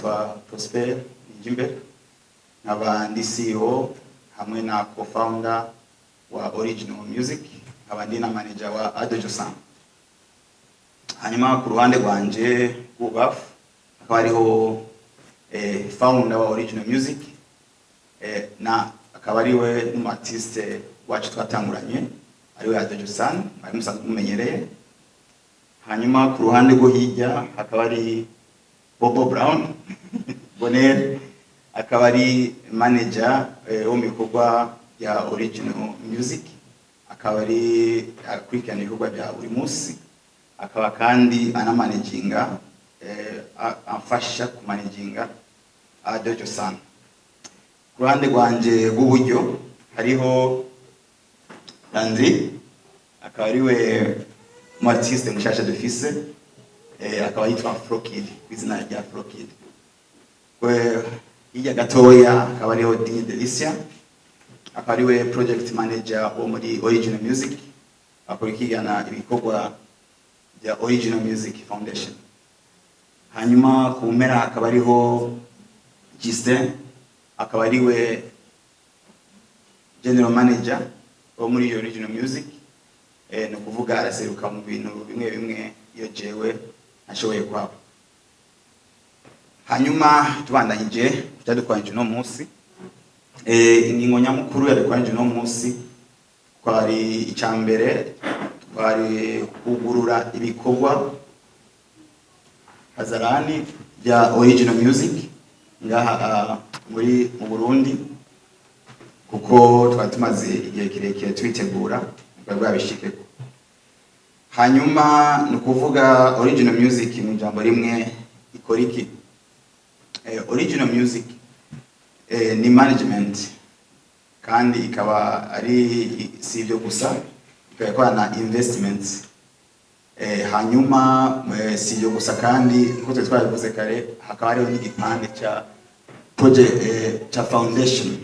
nitwa Prosper Yambere nkaba ndi CEO hamwe na co-founder wa Original Music, nkaba ndi na manager wa Josan. Hanyuma ku ruhande rwanje kwubaka akaba ariho founder wa Original Music, na akaba ariwe n'umartiste wacu twatanguranye ariwe Josan, ari musanzwe mumenyereye. Hanyuma ku ruhande rwo hirya akaba ari Bobo Brown Bonel, akaba ari manager wo mu bikorwa bya Original Music, akaba ari akurikirana ibikorwa bya buri munsi, akaba kandi anamanaginga amfasha kumanaginga Josan. Ku ruhande rwanje rw'uburyo hariho Landry, akaba ariwe artiste mushasha dufise, akaba yitwa Frokid, kw'izina rya Frokid. Hirya gatoya akaba ariho Delicia, akaba ariwe project manager wo muri Original Music, akurikirana ibikorwa bya Original Music Foundation. Hanyuma ku mpera akaba ariho Yise, akaba ariwe general manager wo muri Original Music, no kuvuga araseruka mu bintu bimwe bimwe iyo jewe nashoboye kwabo. Hanyuma tubandanyije cyadukwanije no munsi, ingingo nyamukuru yadukwanije no munsi kwari icambere, twari kugurura ibikorwa hazarani bya Original Music ngaha muri mu Burundi, kuko twari tumaze igihe kirekire twitegura bwa bishikeko. Hanyuma no kuvuga Original Music mu jambo rimwe ikora iki? Original Music ni management, kandi ikaba ari si ibyo gusa, ikaba na investments. Hanyuma si ibyo gusa kandi kuko twabivuze kare, hakaba hariho n'igipande cha project cha foundation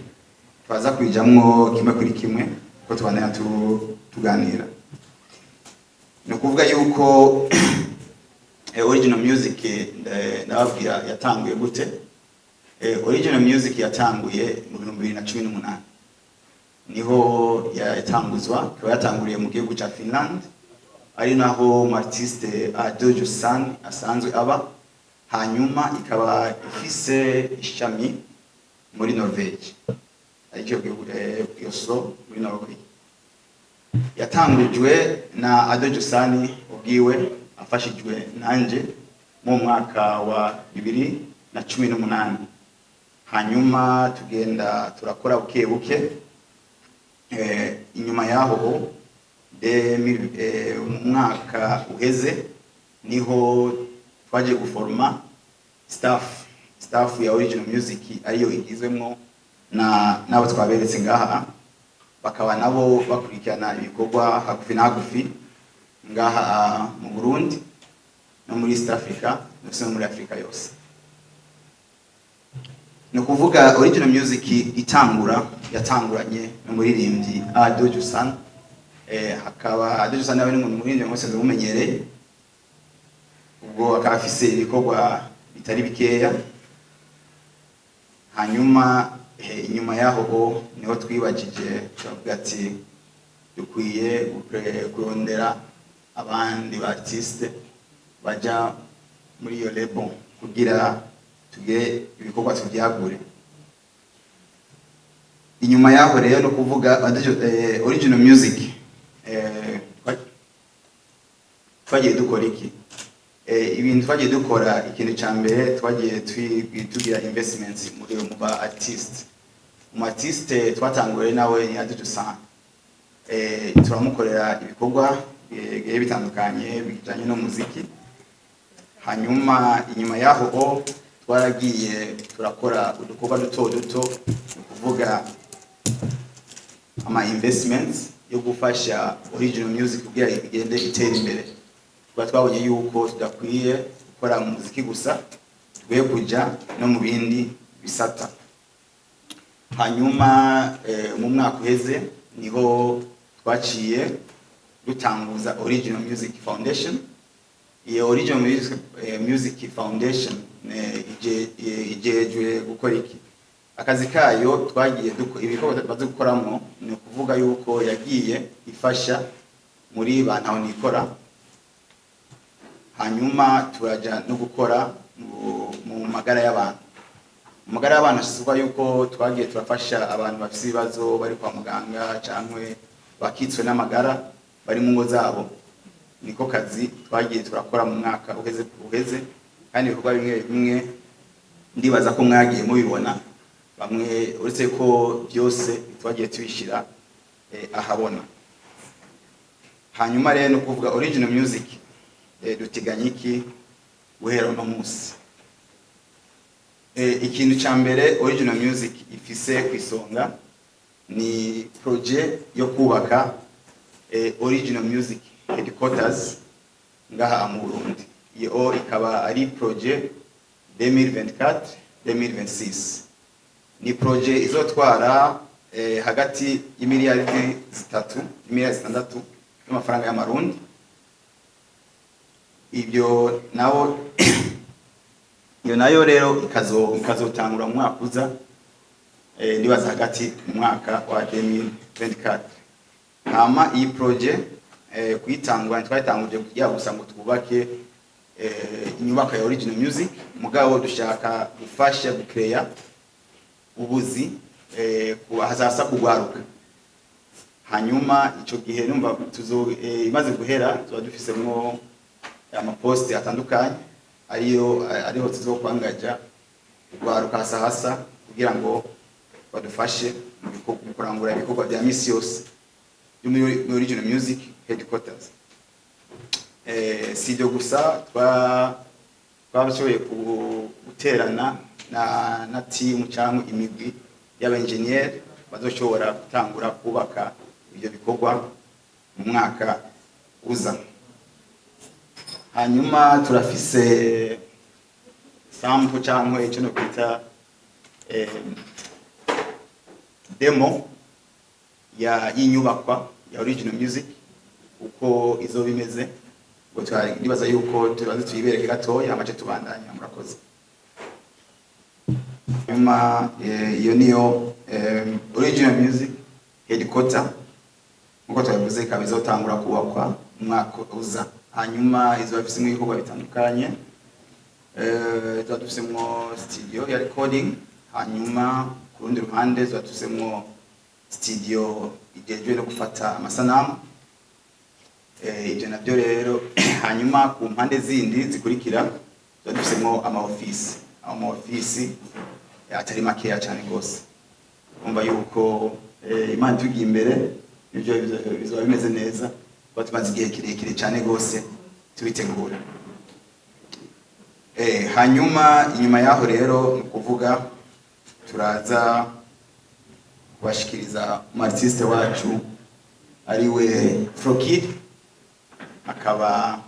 twaza kwijamwo kimwe kuri kimwe ko tubandanya tuganira. No kuvuga yuko Original Music ndababwira yatanguye gute. Original Music yatanguye mu 2018 niho yatanguzwa, ikaba yatanguriye mu gihugu ca Finland, ari naho artiste Josan asanzwe aba. Hanyuma ikaba ifise ishami muri Norvege, aricyo gihugu Oslo muri Norway. Yatangujwe na Josan ubwiwe afashijwe nanje mu mwaka wa 2018. Hanyuma tugenda turakora buke buke. Inyuma yaho mu mwaka uheze niho twaje guforma staff ya Original Music, ariyo igizwemo nabo twaberetse ngaha, bakaba nabo bakurikirana ibikorwa hagufi na hagufi ngaha mu Burundi no muri East Africa no muri Africa yose. No kuvuga Original Music yatanguranye n'umuririmvyi Josan. Hakaba Josan nawe ni umuririmbyi mwese mumenyereye, ubwo akaba afise ibikorwa bitari bikeya. Hanyuma inyuma yaho niho twibajije turavuga ati dukwiye kurondera abandi artiste baja muri iyo label kugira tuge ibikorwa tubyagure. Inyuma yaho rero no kuvuga Original Music twagiye dukora iki? Ibintu twagiye dukora, ikintu cyambere twagiye tugira investments muri mu artiste. Mu artiste twatanguriye nawe ni Josan, turamukorera ibikorwa bigiye bitandukanye bijanye no muziki. Hanyuma inyuma yaho twaragiye turakora udukorwa duto kuvuga ama investments yo gufasha Original Music kugira igende itera imbere. Twabonye yuko tudakwiye gukora muziki gusa, twe kuja no mu bindi bisata. Hanyuma mu mwaka uheze niho twaciye dutanguza Original Music Foundation. Iyo Original Music Foundation ijejwe gukora iki. Akazi kayo twagiye ibikorwa tumaze gukoramo ni ukuvuga yuko yagiye ifasha muri bantaho nikora, hanyuma turaja no gukora mu magara y'abantu. Mu magara y'abantu hashizwa yuko twagiye turafasha abantu bafite ibibazo bari kwa muganga cankwe bakitswe n'amagara bari mu ngo zabo. Niko kazi twagiye turakora mu mwaka uheze kandi ibikorwa bimwe bimwe ndibaza ko mwagiye mubibona, bamwe uretse ko byose twagiye tubishira ahabona. Hanyuma rero no kuvuga original music duteganya iki guhera no munsi. Ikintu ca mbere original music ifise kwisonga ni projet yo kubaka original music headquarters ngaha mu Burundi. Iyo ikaba ari projet 2024-2026. Ni projet izotwara hagati y'imiliyaridi 6 y'amafaranga y'amarundi. Ibyo nayo rero ikazotangura mu mwaka uza, ndibaza hagati mu mwaka wa 2024. Hama iyi projet kuyitangura twayitanguje kugira gusa ngo twubake inyubako ya original music, mugabo dushaka gufasha gucreate ubuzi hazasa kugwaruka. Hanyuma ico gihe numva imaze guhera tuba dufisemwo amaposte atandukanye ariho tuzokwangaja kugwaruka hasa kugira ngo badufashe mu kurangura ibikorwa bya misi yose muri original music headquarters. Sibyo gusa twabashoboye guterana na team cyangwa imigwi y'abengineer bazoshobora gutangura kubaka ibyo bikorwa mu mwaka uza. Hanyuma turafise sample cyangwa icyo no kwita demo y'inyubakwa ya original music uko izo bimeze, ngo ndibaza yuko tubaze tuyibereke gatoya amace tubandanya. Murakoze. Hanyuma iyo niyo original music headquarter uko twabivuze ikaba izotangura kubakwa mu mwaka uza. Hanyuma izo bafise ibikorwa bitandukanye, tuba dufisemo studio ya recording, hanyuma ku rundi ruhande tuba dufisemo studio ijejwe no gufata amasanamu. Ibyo nabyo rero hanyuma ku mpande zindi zikurikira tuba dufisemo ama office atari makeya cyane gose. Umva yuko Imana tugiye imbere nibyo bizoba bimeze neza, kuko tumaze igihe kirekire cyane gose tubitegura. Hanyuma inyuma yaho rero ni kuvuga turaza kubashikiriza umartiste wacu ariwe Frokid, akaba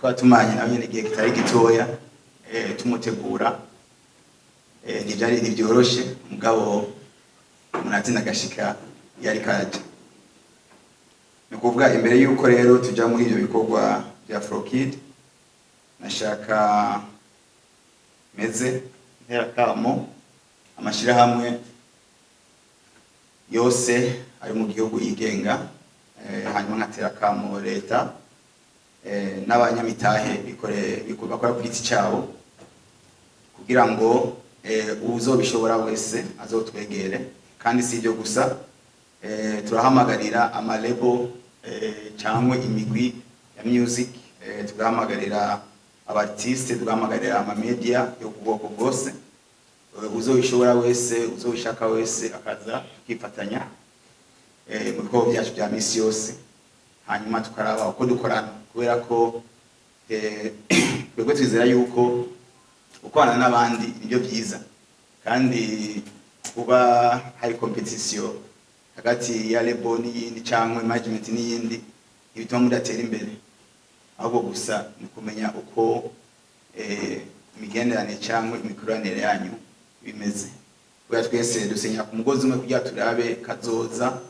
twatumanye nawe nyene igihe kitari gitoya tumutegura. Ntibyoroshe mugabo munatina gashika yari kaje. Ni kuvuga imbere yuko rero tuja muri ibyo bikorwa bya Frokid, nashaka meze nterakamo amashirahamwe yose ari mu gihugu yigenga, hanyuma nkaterakamo leta n'abanyamitahe bakora ku giti cyabo kugira ngo uzobishobora wese azotwegere. Kandi si ibyo gusa, turahamagarira amalebo cyangwa imigwi ya music, tugahamagarira abartiste, tugahamagarira amamedia yo kuboko bwose. Uzobishobora wese, uzobishaka wese akaza tukifatanya mu bikorwa byacu bya misi yose, hanyuma tukaraba uko dukorana, kubera ko twebwe twizera yuko gukorana n'abandi nibyo byiza, kandi kuba hari competition hagati ya lebo n'iyindi cyangwa management n'iyindi ibituma mudatera imbere, ahubwo gusa ni kumenya uko imigenderanire cyangwa imikoranire yanyu bimeze. Kubera twese dusenya ku mugozi umwe kugira turabe kazoza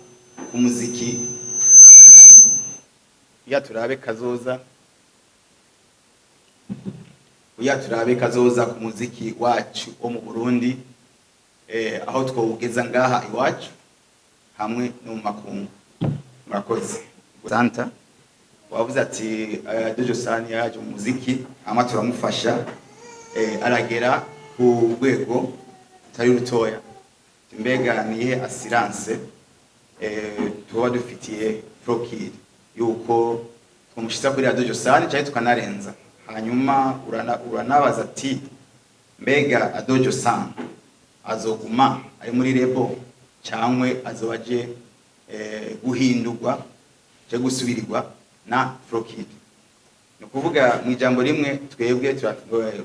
k'umuziki, kugira turabe kazoza kuya turabe kazoza ku muziki wacu wo mu Burundi aho twogeza ngaha iwacu hamwe no mu makungu. Murakoze. Santa wavuze ati Josan yaje mu muziki ama turamufasha aragera ku rwego tari rutoya. Mbega nihe assurance tuba dufitiye Frokid yuko tumushitsa kuri Josan cyane tukanarenza. Hanyuma uranabaza ati mbega Josan azoguma ari muri rebo cyangwe azobaje guhindurwa cyo gusubirirwa na Frokid. No kuvuga mu ijambo rimwe twebwe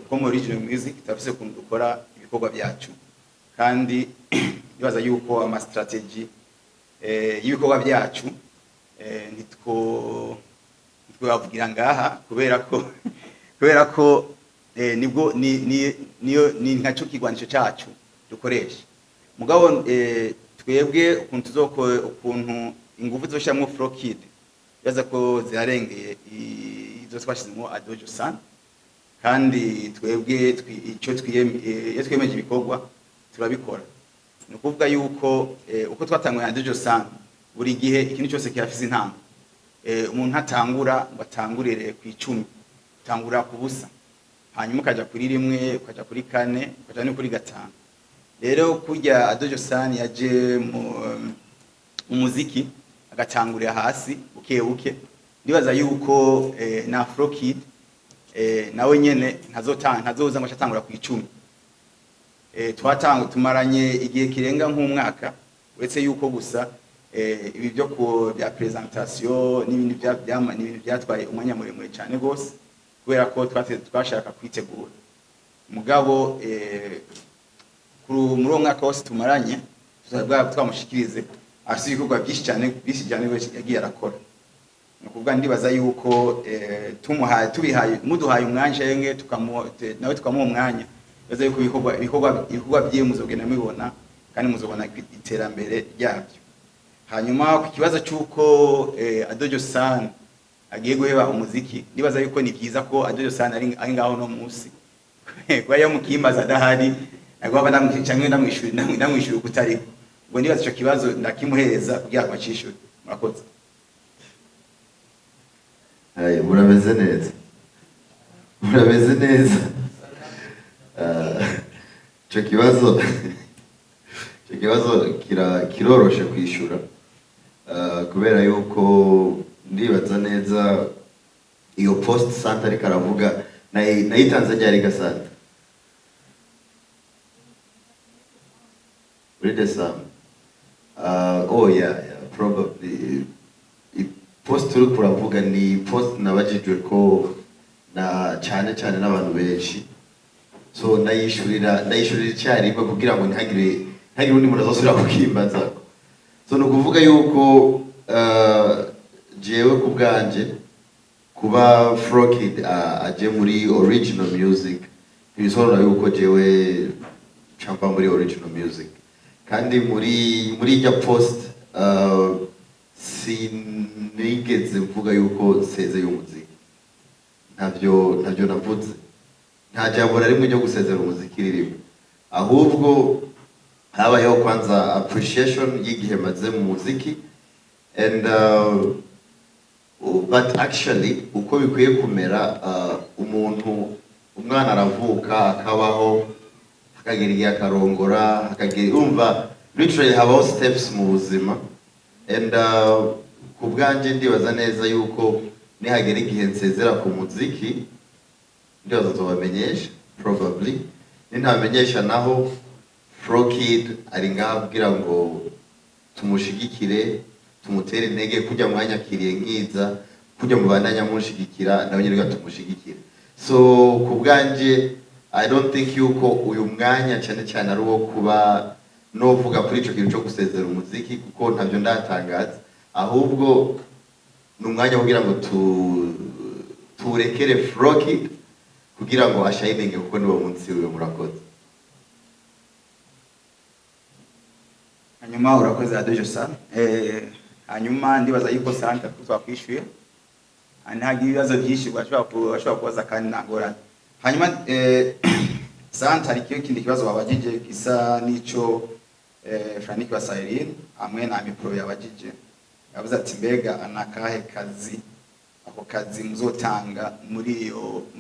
ko mu original music tafise kuntu dukora ibikorwa byacu kandi bibaza yuko ama strategy y'ibikorwa byacu nitwo bavugira ngaha kubera ko nibwo ni nkaco kigwanisho cyacu dukoresha mugabo twebwe ukuntu ingufu zoshyiramo Frokid yaza ko ziharengeye izo twashizemo Josan kandi twebwe icyo twiyemeje ibikorwa turabikora. Ni ukuvuga yuko uko twatanguye Josan buri gihe ikintu cyose kirafise intambwe. Umuntu atangura ngo atangurire ku 10 tangura ku busa hanyuma ukaja kuri rimwe ukaja kuri 4 ukaja no kuri 5. Rero kurya Josan yaje mu muziki agatangurira hasi buke ndibaza yuko na Frokid nawe nyene ntazoza ngo atangura ku 10. Tumaranye igihe kirenga nk'umwaka uretse yuko gusa ibi byo ku bya presentation n'ibindi byatwaye umwanya muremure cyane gose kubera ko twashaka kwitegura mugabo muri umwaka wose tumaranye twamushikirize afite ibikorwa byinshi cyane yagiye arakora. No kuvuga ndibaza yuko muduhaye umwanya yenge nawe tukamuha umwanya baza yuko ibikorwa bye muzogenda mubibona kandi muzobona iterambere ryabyo. Hanyuma ku kibazo cyuko Josan agiye guheba umuziki ndibaza yuko ni byiza ko Josan ari ngaho no munsi kwa yamukimbaza adahari agomba ndamwishyura kutari ngo ndibaza icyo kibazo ndakimuhereza kugira ngo acishure. Murakoze. Murabeze neza icyo kibazo kiroroshe kwishura kubera yuko ndibaza neza iyo post Santa ariko aravuga nayitanze ryari gasanta muri December. Probably post uri kuravuga ni post nabajijwe ko na cyane n'abantu benshi, so ndayishurira icyarimwe kugira ngo ntihagire undi muntu azosubira kukimbaza. So no kuvuga yuko jewe kubwanje kuba Frokid aje muri original music bisobanura yuko jewe champa muri original music, kandi muri ijya post sinigeze mvuga yuko seze y'umuziki, ntabyo navuze, nta jambo rimwe ryo gusezera umuziki ririmo, ahubwo habayeho kwanza appreciation y'igihe maze mu muziki and but actually uko bikwiye kumera, umwana aravuka akabaho hakagira igihe akarongora hakagira umva literally habaho steps mu buzima, and kubwanje ndibaza neza yuko nihagera igihe nsezera ku muziki ndibaza tubamenyesha probably, nintamenyesha naho Frokid ari ngaho kugira ngo tumushigikire tumutere intege kujya mwanyakiriye nkiza kujya mubandanya mushigikira nawe nyine gatumushigikira. So kubwanje I don't think yuko uyu mwanya cyane ari wo kuba novuga kuri ico kintu cyo gusezera umuziki kuko ntavyo ndatangaza, ahubwo numwanya kugira ngo turekere Frokid kugira ngo ashayininge kuko niwo munsi wiwe. Murakoze. Hanyuma urakoze Josan. Hanyuma ndibaza yuko Santa twakwishuye ntagira ibibazo byinshi bashobora kubaza kandi ntangorane. hanyuma sante hari kindi kibazo babajije gisa nico Frank Basayirine hamwe na mikro yabajije yavuze ati mbega anakahe kazi ako kazi muzotanga muri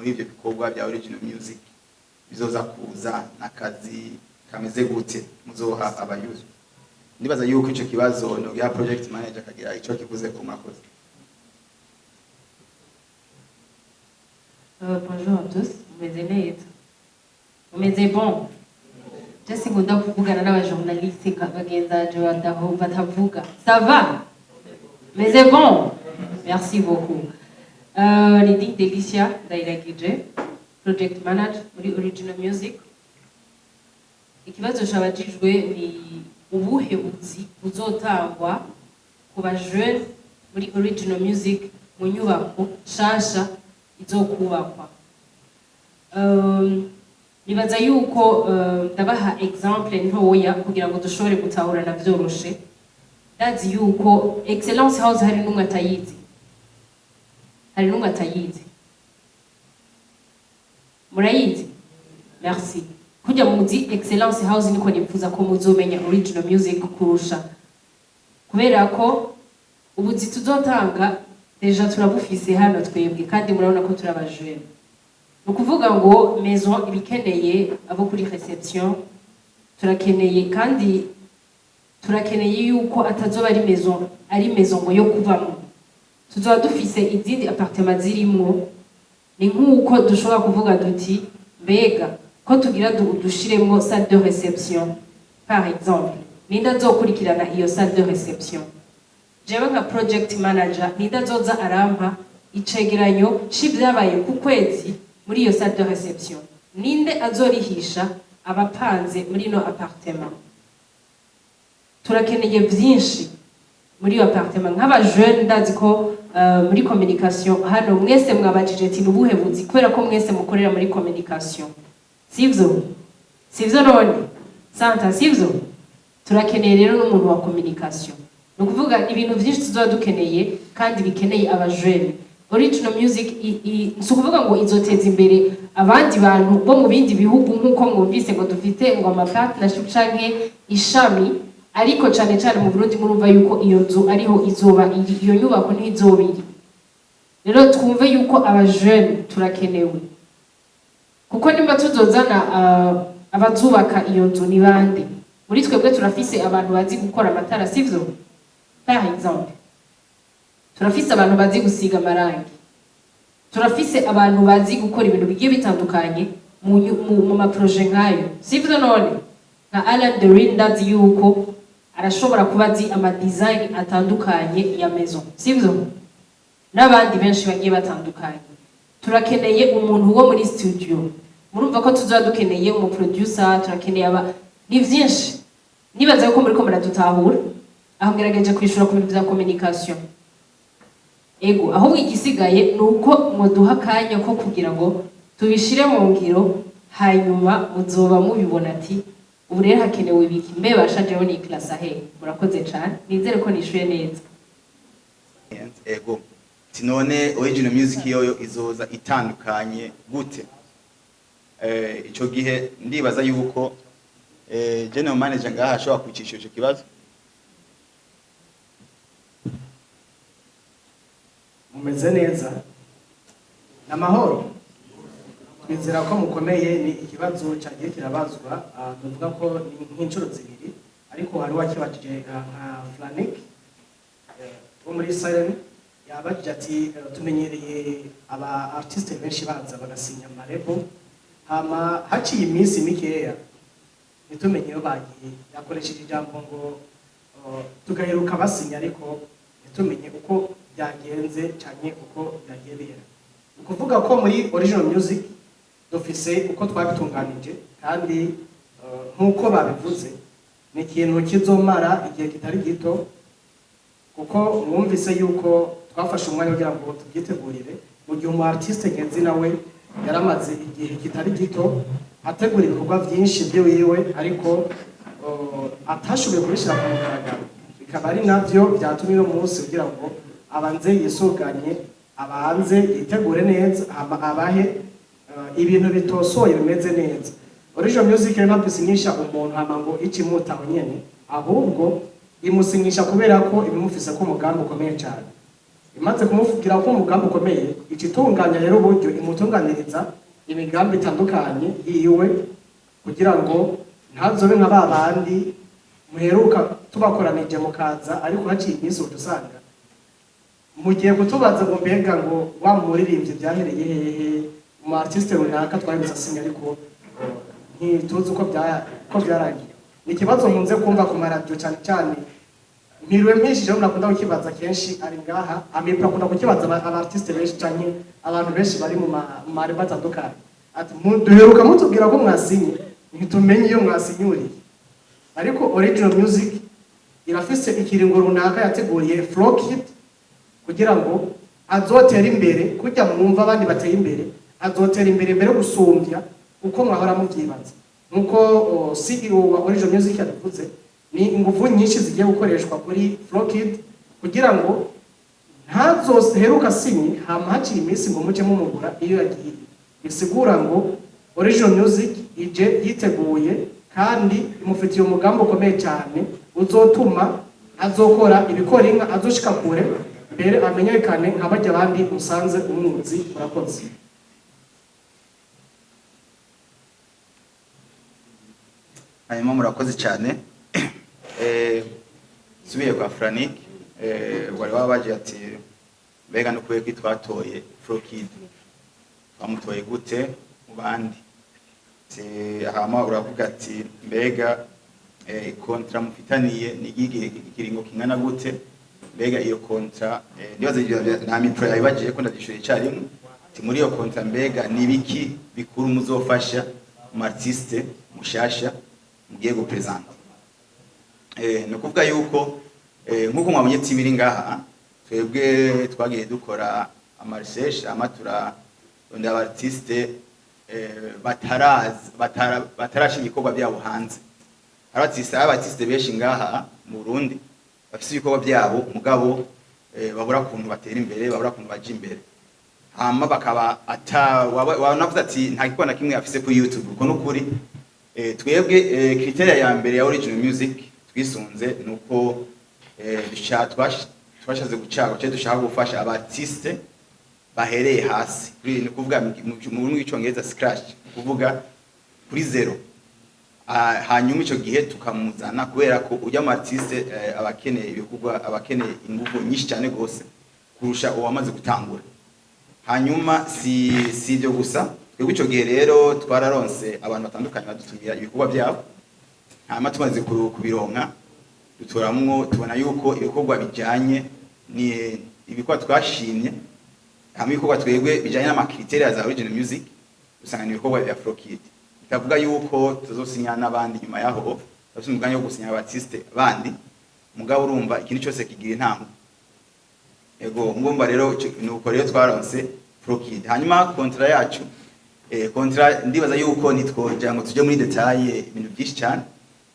ibyo bikorwa bya original music bizoza kuza nakazi kameze gute muzoha abayuzi ndibaza yuko ico kibazo no ya project manager kagira ico kivuze ko mwakoze. Bonjour à tous, mumeze neza, mumeze bon. Jesse ngunda kuvugana n'abajournaliste bagenzaje batavuga. Ça va? Meze bon? Merci beaucoup. Lady Delicia Dairagije, project manager muri original music. Ikibazo cyabajijwe ni ubuhe buzi buzotangwa ku bajeune muri original music mu nyubako shasha izokubakwa. Nibaza yuko ndabaha example ntoya kugira ngo dushobore gutahura na byoroshe. Ndazi yuko Excellence House hari numwe atayizi. Hari numwe atayizi. Murayizi? Merci. Kujya muzi Excellence House niko nifuza ko muzomenya original music kurusha. Kubera ko ubuzi tuzotanga deja turabufise hano twebwe kandi murabona ko turabajene. Nukuvuga ngo maison ibikeneye abo kuri reception turakeneye kandi turakeneye yuko atazoba ari maison ngo yo kubamo. Tuzoba dufise izindi appartement zirimo ni nkuko dushobora kuvuga duti mbega ko tugira dushiremo salle de réception par exemple ninda zokurikirana iyo salle de réception jewe nka project manager ninda zoza arampa icegeranyo c'ivyabaye ku kwezi muri iyo salle de réception ninde azorihisha abapanze muri no appartement turakeneye byinshi muri iyo appartement nk'aba jeune ndazi ko muri communication hano mwese mwabajije ati nubuhe buzi kubera ko mwese mukorera muri communication sivyo none santa sivyo turakeneye rero n'umuntu wa communication no kuvuga ibintu byinshi tuzoba dukeneye kandi bikeneye abajene original music nso kuvuga ngo izoteza imbere abandi bantu bo mu bindi bihugu nkuko mwumvise ngo dufite ngo ama partnership canke ishami ariko cyane cyane mu Burundi murumva yuko iyo nzu ariho izoba iyo nyubako ntizobiri rero twumve yuko abajene turakenewe kuko nimba tuzozana abazubaka iyo nzu ni bande muri twebwe turafise abantu bazi gukora amatara sivyo par exemple turafise abantu bazi gusiga amarangi turafise abantu bazi gukora ibintu bigiye bitandukanye mu ma projet nkayo sivyo none nka Alan Derin ndazi yuko arashobora kuba azi ama design atandukanye ya maison sivyo n'abandi benshi bagiye batandukanye turakeneye umuntu wo muri studio murumva ko tuzoba dukeneye umu producer turakeneye ni vyinshi nibaza yuko muri ko muradutahura aho ngerageje kwishura ku bintu bya communication ego aho igisigaye nuko muduha kanya ko kugira ngo tubishire mu ngiro hanyuma muzoba mubibona ati ubu rero hakenewe ibiki mbe bashajeho ni class ahe murakoze cyane nizere ko nishuye neza ego tinone original music yoyo izoza itandukanye gute ico gihe ndibaza yuko general manager ngaha ashobora kwicisha ico kibazo mumeze neza namahoro twizera ko mukomeye ni ikibazo cyagiye kirabazwa tuvuga ko ni nk'inshuro zibiri ariko hari wakibajije nka Frank wo muri Siren yabajije ati tumenyereye aba artiste benshi baza bagasinya amarebo hama haciye iminsi mikeya nitumenye iyo bagiye yakoresheje ijambo ngo tugaheruka basinya ariko nitumenye uko byagenze cyane uko byagiye bihera ukuvuga ko muri original music dufise uko twabitunganije kandi nkuko babivuze ni ikintu kizomara igihe kitari gito kuko mwumvise yuko twafashe umwanya kugira ngo tubyitegurire mu gihe umu artiste ngenzi nawe yaramaze igihe kitari gito ategura ibikorwa byinshi byo wiwe ariko atashoboye kubishyira ku mugaragaro bikaba ari navyo byatumye uno munsi kugira ngo abanze yisuganye abanze yitegure neza abahe ibintu bitosoye bimeze neza. Original music rero ntabwo isinyisha umuntu hama ngo ikimutaho nyene, ahubwo imusinyisha kubera ko ibimufise ko umugambi ukomeye cyane. Imaze kumuvugira ko umugambi ukomeye, ikitunganya rero uburyo imutunganiriza imigambi itandukanye yiwe kugira ngo ntazobe nka babandi muheruka tubakoranije mukaza ariko haciye iminsi utusanga mugiye kutubaza ngo mbega ngo wa muririmbyi byahereye hehe mu artiste runaka twabisa sinya ariko ntituzi uko byarangiye. Ni ikibazo nkunze kumva ku maradiyo cyane cyane mpiriwe mpishije nakunda kukibaza kenshi ari ngaha amipra akunda kukibaza abartiste benshi cyane abantu benshi bari mu mare batandukanye ati duheruka mutubwira ko mwasinye ntitumenye iyo mwasinyuriye. Ariko original music irafise ikiringo runaka yateguriye Frokid kugira ngo azotera imbere kujya mwumva abandi bateye imbere, azotera imbere mbere gusumbya uko mwahora muvyibaza. Nuko CEO wa original music yavuze ni ingufu nyinshi zigiye gukoreshwa kuri Frokid kugira ngo ntazoheruka sinye hama hakiri iminsi ngo muce mumugura iyo yagiye. Bisigura ngo original music ije yiteguye kandi imufitiye umugambi ukomeye cyane uzotuma azokora ibikora inka azoshika kure mbere amenyekane nk'abajya abandi musanze umuzi. Murakoze. Hanyuma murakoze cyane. Subiye kwa Franik wari wabaje ati mbega no kuye kwitwatoye Frokid bamutoye gute mu bandi hama uravuga ati mbega kontra mufitaniye ni ikiringo kingana gute, mbega iyo kontra ndibaza nta mipro yabibagiye ko ndadishuye cyarimwe ati muri iyo kontra mbega nibiki bikuru muzofasha mu artiste mushasha mugiye gupresenta. No kuvuga yuko nkuko mwabonye timiri ngaha twebwe twagiye dukora amaresearch amatura onda artiste batarashinga ibikorwa byabo hanze. Abatiste benshi ngaha mu Burundi bafite ibikorwa byabo mugabo babura kuntu batera imbere, babura kuntu baje imbere. Hama bakaba wanavuze ati nta gikona kimwe afise kuri YouTube. Uko nukuri twebwe criteria ya mbere ya original music twisunze nuko twashaze gucaga cyo dushaka gufasha abartiste bahereye hasi ni kuvuga mu rw'icyongereza scratch, kuvuga kuri zero. Hanyuma icyo gihe tukamuzana kubera ko ujya mu artiste abakeneye ibikorwa, abakeneye ingufu nyinshi cyane gose kurusha uwamaze gutangura. Hanyuma si ibyo gusa, twebwe icyo gihe rero twararonse abantu batandukanye badutumira ibikorwa byabo. Hanyuma tumaze kubironka dutoramwo tubona yuko ibikorwa bijyanye ni ibikorwa twashimye. Hamwe ibikorwa twebwe bijyanye n'amakriteria za original music usanga ni ibikorwa bya Frokid. Bitavuga yuko tuzosinya n'abandi nyuma yaho, bafite umuganya wo gusinya abartiste bandi, mugabo urumva ikintu cyose kigira intango. Ego ngomba rero nuko rero twaronse Frokid. Hanyuma kontra yacu kontra ndibaza yuko nitwoja ngo tuje muri detail ibintu byinshi cyane,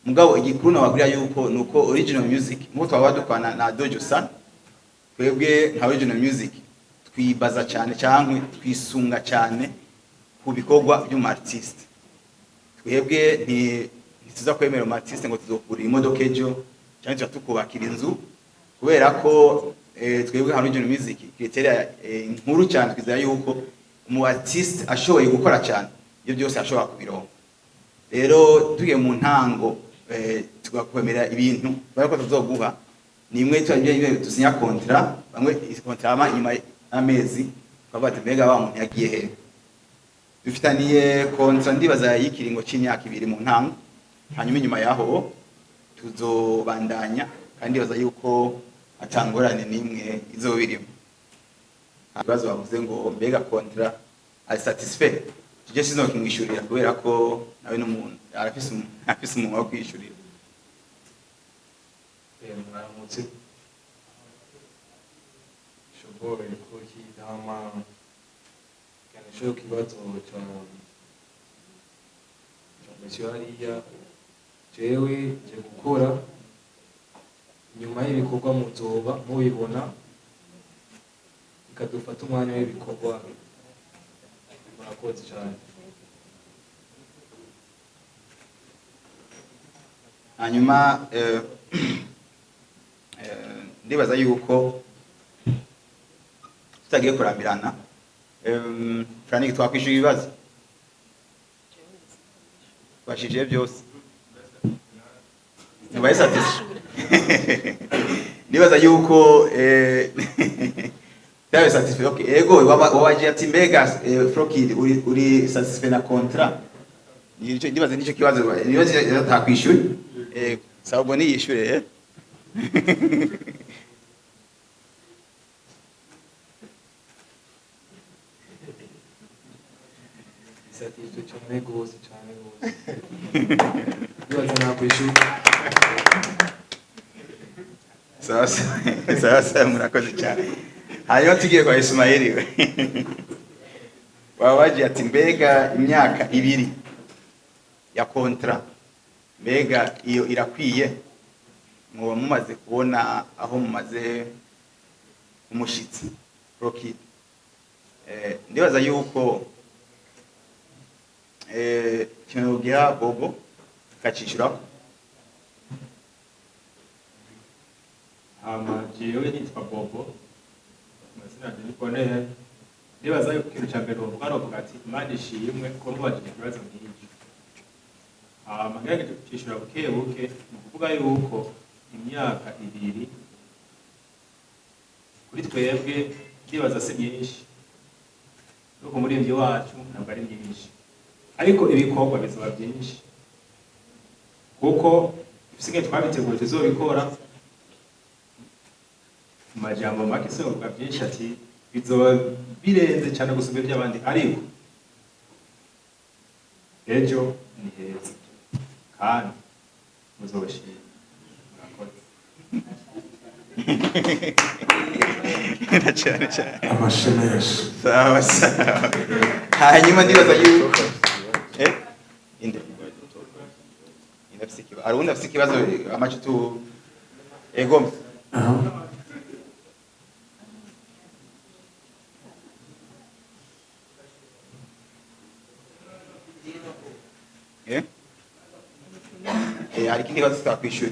mugabo igikuru nababwira yuko nuko original music ngo twaba dukwana na Josan. Twebwe nka original music twibaza cyane cyangwa twisunga cyane ku bikorwa by'umu artiste. Twebwe ntituza kwemera umu artiste ngo tuzokura imodoka ejo cyangwa tukubakira inzu, kubera ko twebwe nka original music criteria nkuru cyane twizera yuko umu artiste ashoboye gukora cyane ibyo byose ashobora kubironka. Rero tugiye mu ntango tugakwemera ibintu barako tuzoguha nimwe twajye dusinya kontra, bamwe kontra nyuma amezi twabate mbega ba muntu yagiye he. Dufitaniye kontra ndibaza yikiringo cy'imyaka 2 mu ntango, hanyuma nyuma yaho tuzobandanya kandi baza yuko atangorane nimwe izobirimo. Abazo bavuze ngo mbega kontra ari satisfait, tuje sino kimwishurira kubera ko nawe n'umuntu arafise umuntu wo kwishurira. Mwaramutse shobore ko kidama kana sho kibazo cha mashariya jewe je gukora nyuma y'ibikorwa muzoba mubibona ikadufata umwanya w'ibikorwa murakoze cyane. hanyuma ndibaza yuko tutagiye kurambirana Frank twakwishyura ibibazo twashije byose ntibaye satisfied ndibaza yuko tawe satisfied. Okay, ego wabaje ati mbega Frokid uri satisfied na contrat ndibaza nicyo kibazo nibaza takwishyura sawa ubwo niyishyure Satisfied cyane gose cyane gose. Ndibaza nakwishyura. Sasa murakoze cyane. Hanyuma tugiye kwa Ismaili we. Wabaje ati mbega imyaka 2 ya kontra mbega iyo irakwiye mwo mumaze kubona aho mumaze umushitsi Frokid. Ndibaza yuko kino giha bobo kacishura jewe nitwa Bobo amazina yanjye niko neye ndibaza yuko ikintu cya mbere uvuga aravuga ati Imana ishimwe ko mubajije ikibazo nk'iki ngerageje kucyishyura buke buke ni ukuvuga yuko imyaka 2 kuri twebwe ndibaza si myinshi nuko umuririmvyi wacu ntabwo ari myinshi ariko ibikorwa bizaba byinshi kuko ibisigaye twabiteguye tuzobikora majambo make se uvuga byinshi ati bizoba birenze cyane gusumba iby'abandi ariko ejo ni heza kandi muzobashira murakoze cyane amashemeshi sawa sawa. Hanyuma ndibaza yuko inde inafsiki arunda afsiki kibazo amacho tu ego hari ikindi kibazo twakwishyura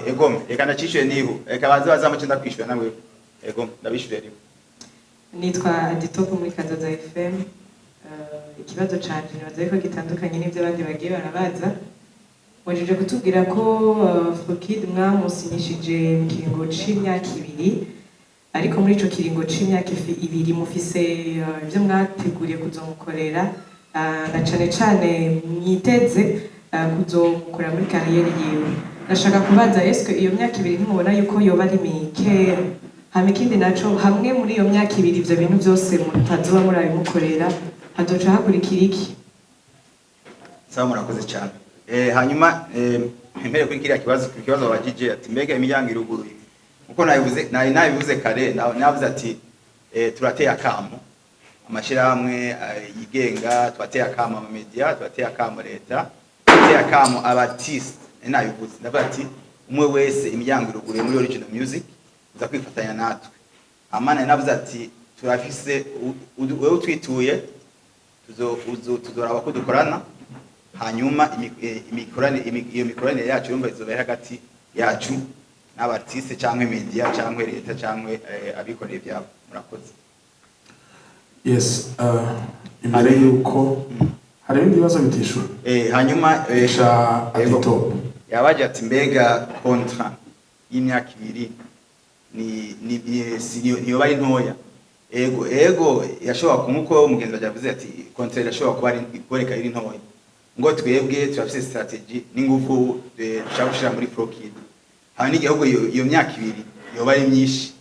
ego reka ndacishyure niho reka baza amace ndakwishyura nawe ego ndabishyure rero. Nitwa Aditopo muri Kadoza FM. Ikibazo canje nibaza yuko gitandukanye n'ibyo abandi bagiye barabaza. Wajije kutubwira ko Frokid mwamusinyishije mu kiringo c'imyaka 2 ariko muri ico kiringo c'imyaka 2 mufise ibyo mwateguriye kuzomukorera na cane cane mwiteze kuzomukora muri kariyeri yiwe. Ndashaka kubaza eske iyo myaka 2 ntimubona yuko yoba ari mike hama ikindi naco hamwe muri iyo myaka 2 ivyo bintu byose mutazoba murabimukorera hadoca hakurikira iki? Sawa murakoze cyane. Hanyuma mbere kuri kiriya kibazo wabajije ati mbega imiryango iruguruye uko nabivuze kare navuze ati turateye akamo amashirahamwe yigenga twateye akamo mu media twateye akamo leta twateye akamo abartiste nabivuze ndavuga ati umwe wese imiryango iruguruye muri original music uza kwifatanya natwe amana navuze ati turafise wewe utwituye tuzoraba ko dukorana hanyuma iyo mikoranire yacu yumva izoba hagati yacu n'abartiste cyangwa media cyangwa leta cyangwa abikorera byabo. Murakoze. Yes, imbere yuko hari ibindi bibazo bitishura hanyuma Aditopo yabaje ati mbega contrat y'imyaka 2 niyo bari ntoya ego yashobora kumuko umugenzi yavuze ati contrat yashobora kuba ari ikoreka iri ntoya ngo twebwe turafise strategy n'ingufu dushaka gushira muri Frokid hanyuma igihugu iyo myaka 2 yoba ari myinshi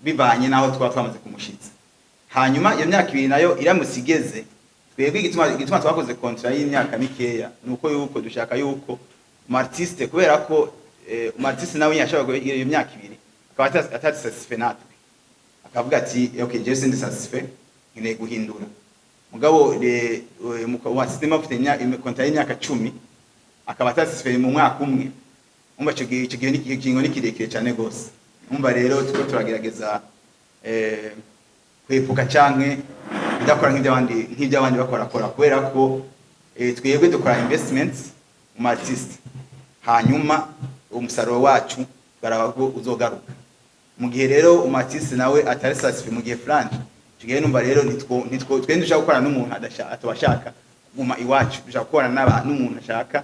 bivanye naho twamaze kumushitsa hanyuma iyo myaka 2 nayo iramusigeze twebwe igituma twakoze contrat y'imyaka mikeya nuko yuko dushaka yuko artiste kubera ko artiste nawe yashaka iyo myaka 2 akaba atari satisfait natwe akavuga ati okay je sindi satisfait nkine guhindura mugabo wa system afite contrat y'imyaka 10 akaba satisfait mu mwaka umwe umva cyo gihe n'ikiringo ni kirekire cyane gose umva rero tuko turagerageza kwepuka canke ndakora nk'iby'abandi bakora kubera ko twebwe dukora investments mu artist hanyuma umusaruro wacu barabago uzogaruka mu gihe rero umatisi nawe atari satisfait mu gihe France tugiye numva rero nitwo twende dushaka gukora n'umuntu atashaka guma iwacu dushaka gukora n'umuntu ashaka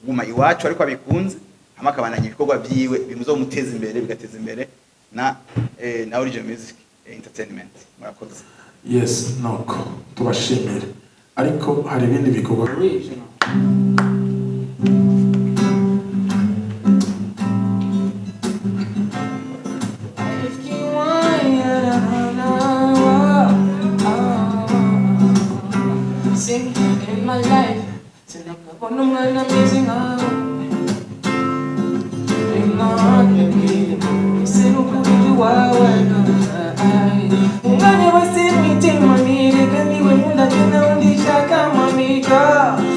guma iwacu ariko abikunze amakabandanya ibikorwa byiwe bimuzomuteza imbere bigateza imbere na original music entertainment murakoze. Yes, nuko tubashimire ariko hari ibindi bikorwa in my life till I'm up on the man amazing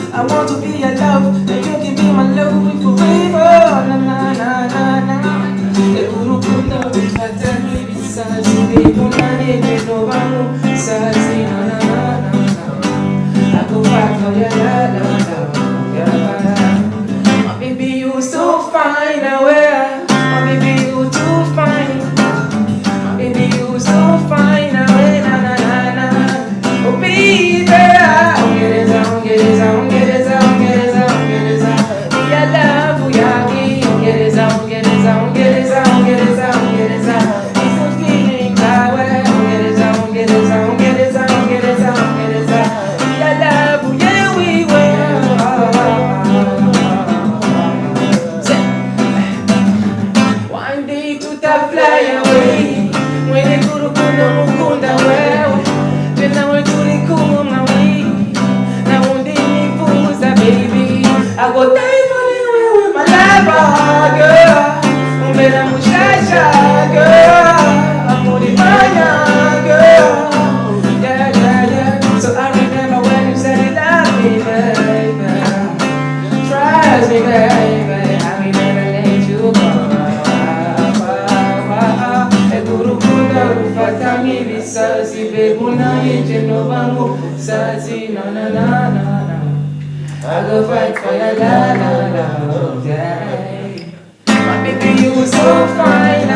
I want to be your love, and you can be my love forever. Na na na na na. Urukunda bifatanye bisazi bibunane bidobamo sazi na na na na. Akubaka ya la la la. My baby you so fine, aware. My baby you too fine. My baby you so fine, aware. Na na na na. Oh baby, I go die for you with my life, girl. Umera mushasha, girl. Umuririmvyi, girl. Yeah, yeah, yeah. So I remember when you said you love me, baby. Trust me, baby. I will never let you go. Urukunda rufatanye bisazi bibunanye bidobamo sazi na na na na. I go fight for your la la la, yeah. My baby you so fine, my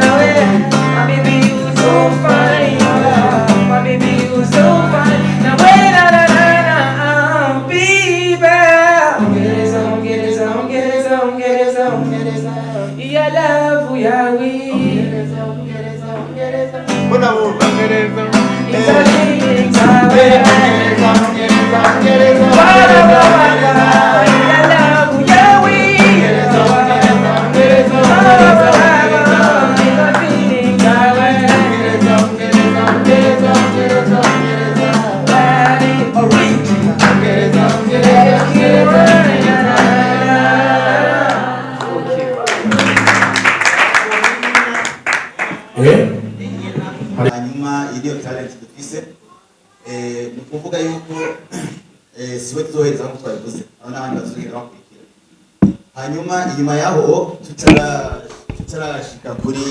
baby you so fine, my baby you so fine. Now wait, na na na na, baby. Get it on. Yeah, love yeah we. hanyuma iriyo talent dufise ni kuvuga yuko siwe tuzohereza nko twabivuze aho n'abandi bazohera bakurikira hanyuma inyuma yaho tutarashika kuri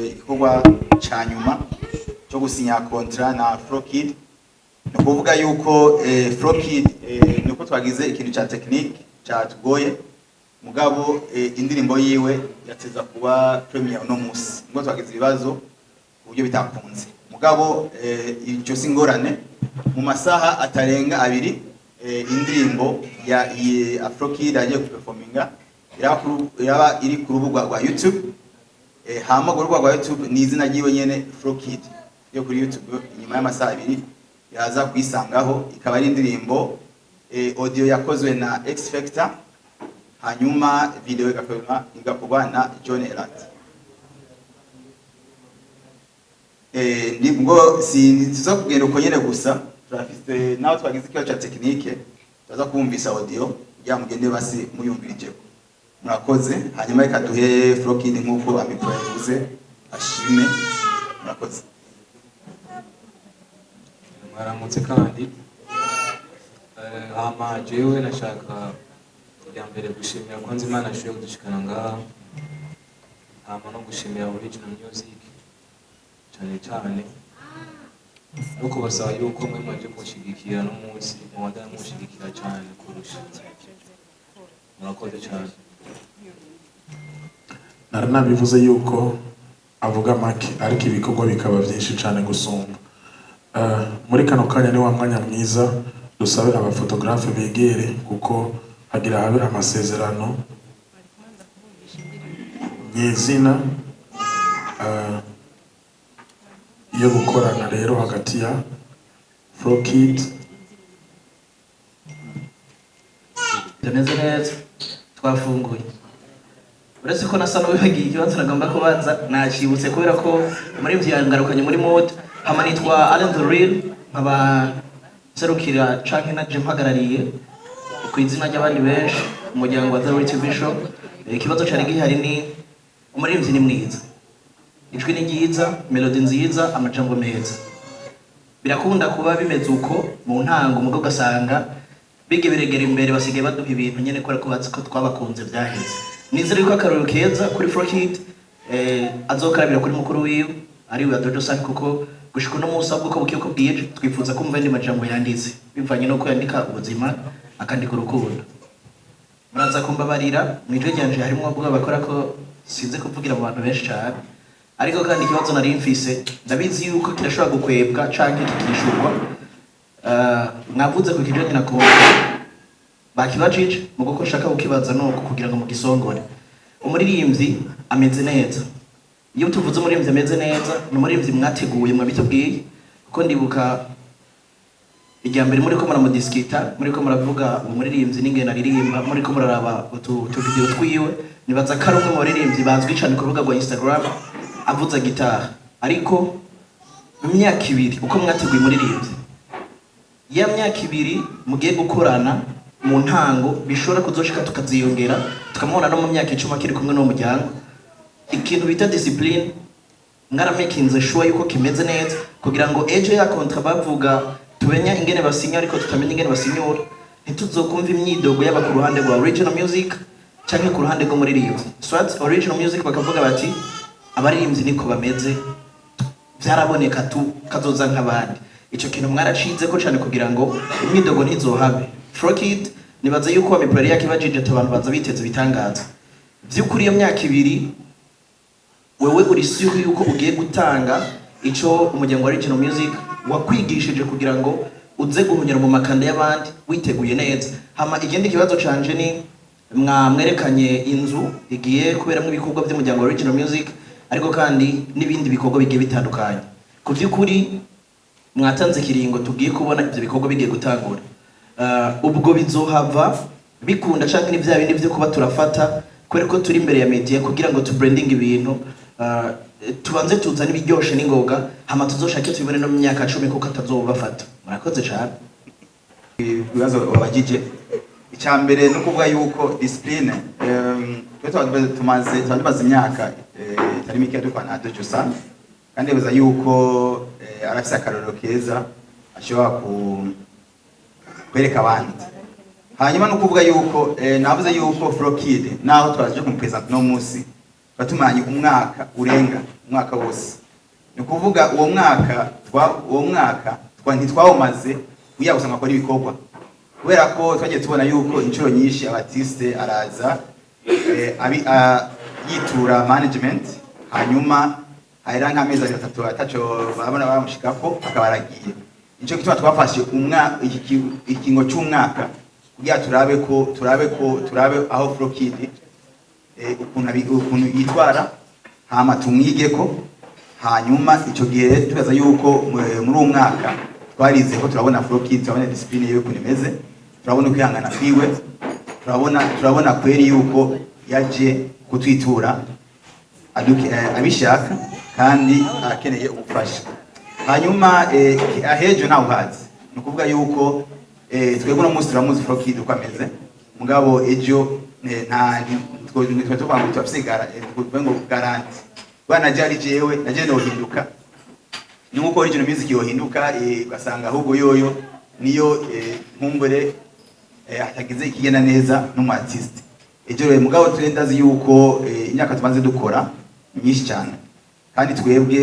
igikorwa ca nyuma cyo gusinya contrat na Frokid ni kuvuga yuko Frokid nuko twagize ikintu ca technique cyatugoye mugabo indirimbo yiwe yateza kuba premier no musi ngo twagize ibibazo uburyo bitakunze mugabo icyo singorane mu masaha atarenga abiri indirimbo ya Frokid agiye performinga iraba iri ku rubuga rwa YouTube hama ku rubuga rwa YouTube ni izina ryiwe nyene Frokid yo kuri YouTube inyuma y'amasaha abiri yaza kwisangaho ikaba ari indirimbo audio yakozwe na X Factor hanyuma video igakorwa na John Elat nibwo sinziza kugenda uko nyene gusa turafite naho twagize ikibazo cha technique tuza kumvisa audio ya mugende basi muyumvirijeko murakoze hanyuma reka duhe Frokid nkuko amikwavuze ashime murakoze mwaramutse kandi ama jewe nashaka yambere gushimira ko nzimana ashoboye kudushikana ngaha ama no gushimira original music cyane cyane no kubasaba yuko mwe mwaje mushigikira no munsi mubandana mushigikira cyane kurusha. Murakoze cyane. Nari nabivuze yuko avuga make ariko ibikorwa bikaba byinshi cyane gusumba. Muri kano kanya ni wa mwanya mwiza dusabe abafotografe begere kuko hagira habe amasezerano nyezina yo gukorana rero hagati ya Frokid tumeze neza twafunguye. Uretse ko nasa n'uwibagiye ikibazo nagomba kubaza nakibutse kubera ko umuririmvyi yangarukanye muri mode hama nitwa Real nkaba serukira canke naje mpagarariye kw'izina ry'abandi benshi umuryango wa The TV Show. Ikibazo cari gihari ni umuririmvyi ni mwiza, ijwi ni ryiza, melody nziza, amajambo meza. Birakunda kuba bimeze uko mu ntango mugo gasanga bige biregera imbere basigaye baduha ibintu nyene ko ko twabakunze byaheze. Nizere ko akaruru keza kuri Frokid azokarabira kuri mukuru wiwe ariyo Josan kuko gushika no musa bwo bukiye ko bwije twifuza kumva indi majambo yanditse bivanye no ko yandika ubuzima akandika urukundo. Muraza kumbabarira mwijwe ryanje harimo abwo bakora ko sinze kuvugira mu bantu benshi cyane, ariko kandi ikibazo nari mfise ndabizi yuko kirashobora gukwebwa canke kikishurwa. Mwavuze ku kijanye na kongo bakibajije mu guko shaka ukibaza no kugira ngo mugisongore. Umuririmvyi ameze neza. Iyo tuvuze umuririmvyi ameze neza ni umuririmvyi mwateguye mu bitubwiye kuko ndibuka ijyambere muri ko muramudiskita muri ko muravuga umuririmvyi n'ingena aririmba muri ko muraraba video twiwe nibaza ko ari umwe mu baririmbyi bazwi cyane ku rubuga rwa Instagram avuza gitara. Ariko mu myaka ibiri uko mwateguye umuririmvyi ya myaka ibiri mugiye gukorana mu ntango bishobora kuzoshika tukaziyongera tukamubona no mu myaka 10 akiri kumwe no muryango. Ikintu bita discipline mwaramakinze sure yuko kimeze neza kugira ngo ejo ya kontra bavuga tubenya ingene basinya ariko tutamenya ingene basinyura ntituzokumva imyidogo yaba ku ruhande rwa original music canke ku ruhande rwo muririmbyi. Swat original music bakavuga bati abaririmbyi niko bameze byaraboneka tu kazoza nk'abandi. Ico kintu mwaracize ko cyane kugira ngo imyidogo ntizohabe. Frokid nibaza yuko amipurari yakibajije abantu baza biteze bitangaza vy'ukuri iyo myaka ibiri wewe uri sure yuko ugiye gutanga ico umuryango wa original music wakwigishije kugira ngo uze guhunyura mu makanda y'abandi witeguye neza. Hama igindi kibazo canje ni mwerekanye inzu igiye kuberamo ibikorwa by'umuryango wa original music ariko kandi n'ibindi bikorwa bigiye bitandukanye. Ku by'ukuri mwatanze kiringo tugiye kubona ibyo bikorwa bigiye gutangura. Ubwo bizohava bikunda canke n'ivya bindi byo kuba turafata kwere ko turi imbere ya media kugira ngo tu branding ibintu tubanze tuzana ibiryoshe n'ingoga hama tuzoshake tubibone no mu myaka 10 kuko atazobafata. Murakoze cyane. Ibibazo babajije icyambere no kuvuga yuko discipline tumaze imyaka itari mike dukwana na Josan kandi bibaza yuko arafise akaroro keza ashobora kwereka abandi. Hanyuma no kuvuga yuko navuze yuko Frokid naho twaje kumpresent no musi batumanye umwaka urenga umwaka wose. Ni kuvuga uwo mwaka ntitwawumaze kuya gusanga ko ibikorwa kubera ko twagiye tubona yuko inshuro nyinshi abatiste araza yitura management hanyuma ahera nk'amezi 3 ataco babona bamushikako akabaragiye. Ico gituma twafashe ikingo cy'umwaka kugira turabe aho Frokid ukuntu yitwara hama tumwigeko. Hanyuma ico gihe tubaza yuko muri uwo mwaka twarize ko turabona Frokid, turabona discipline yiwe kunimeze, turabona kwihangana kwiwe, turabona kweri yuko yaje kutwitura abishaka kandi akeneye ubufasha. Hanyuma ahejo naho hazi no kuvuga yuko twebwe no munsi turamuzi Frokid uko ameze mugabo ejo nta twitwa tuvangu tufsigara ngo garanti bana jari jewe naje no hinduka nuko original music yo hinduka ugasanga ahubwo yoyo niyo nkumbure atagize ikigena neza no mu artist ejo mugabo turendazi yuko imyaka tubanze dukora myinshi cyane kandi twebwe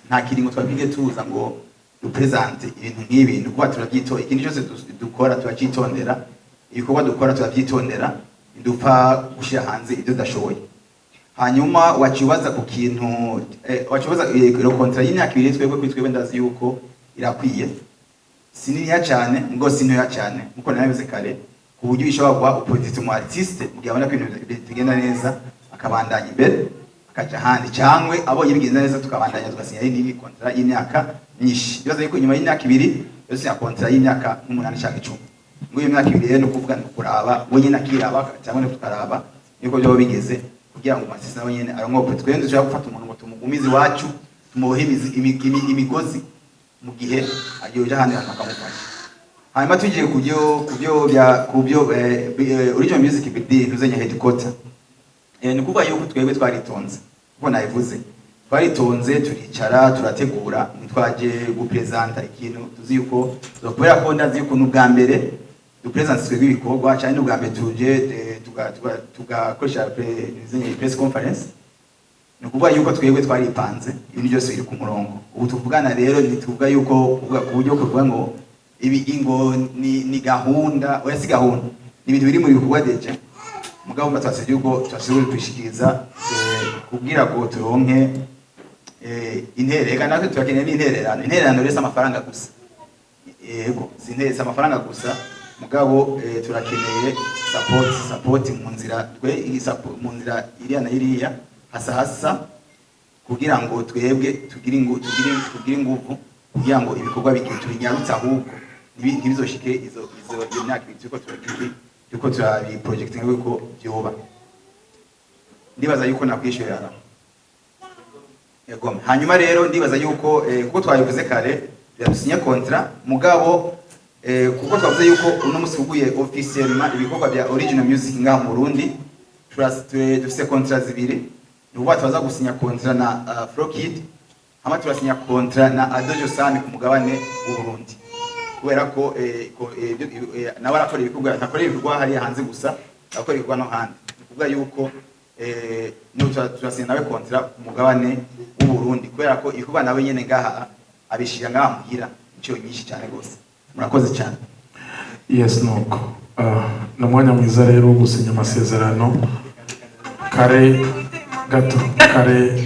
nta kiringo twabwige tuza ngo dupresente ibintu nk'ibintu kuba turabyito ikindi cyose dukora turacyitondera ibikorwa dukora turabyitondera dupfa gushira hanze ibyo dashoboye hanyuma wakibaza ku kintu wakibaza iyo contrat y'imyaka 2 twebwe ndazi yuko irakwiye sininiya cyane ngo sintoya cyane nkuko nabivuze kare ku buryo ishobora kuba opportunity mu artiste mugihe abona ko ibintu bigenda neza akabandanya imbere akaja handi cyangwe abonye bigenda neza tukabandanya tugasinya iyi contrat y'imyaka myinshi bibaza yuko nyuma y'imyaka 2 yose ya contrat y'imyaka 8 cyangwa 10 ngo iyo myaka 2 rero kuvuga ngo kuraba we nyine akiraba cyangwa no tukaraba niko byo bigeze kugira ngo amasisi nawe nyine aronko twende dushaka gufata umuntu ngo tumugumize wacu tumuhimize imigozi mu gihe agiye handi akamufasha hanyuma tugiye kubyo original music bd ntuzenya headquarter ni kuvuga yuko twebwe twaritonze kuko nayivuze twaritonze turicara turategura ntitwaje gupresenta ikintu tuzi yuko tuzokubera ko ndazi yuko n'ubwa mbere dupresenta twebwe ibikorwa cyane n'ubwa mbere tuje tugakoresha press conference ni kuvuga yuko twebwe twaripanze ibintu byose biri ku murongo ubu tuvugana rero ntituvuga yuko ku buryo kuvuga ngo ibi ingo ni gahunda oya si gahunda ni ibintu biri muri bikorwa deje mugabo batwasije yuko twashoboye kwishikiriza kubwira ko turonke intererano natwe turakeneye n'intererano resa amafaranga gusa yego sintereza amafaranga gusa mugabo turakeneye support mu nzira mu nzira iriya na iriya hasa kugira ngo twebwe tugire ingufu kugira ngo ibikorwa bigiye tubinyarutse ahubwo ntibizoshike izo myaka turiko turabi projecting yuko byoba ndibaza yuko nakwishyurira yego hanyuma rero ndibaza yuko kuko twabivuze kare byadusinya contrat mugabo kuko twavuze yuko uno musuguye officiellement ibikorwa bya original music ngaha mu Burundi dufise contrat zibiri nuko twaza gusinya contrat na Frokid hama turasinya contrat na Josan ku mugabane w'u Burundi kubera ko nawe arakora ibikorwa ntakora ibikorwa hari hanze gusa akora ibikorwa no handi kuvuga yuko turasinya nawe contrat ku mugabane w'u Burundi kubera ko ibikorwa nawe nyene ngaha abishira ngaha muhira icyo nyinshi cyane gose murakoze cyane yes nuko namwanya mwiza rero gusinya amasezerano kare gato kare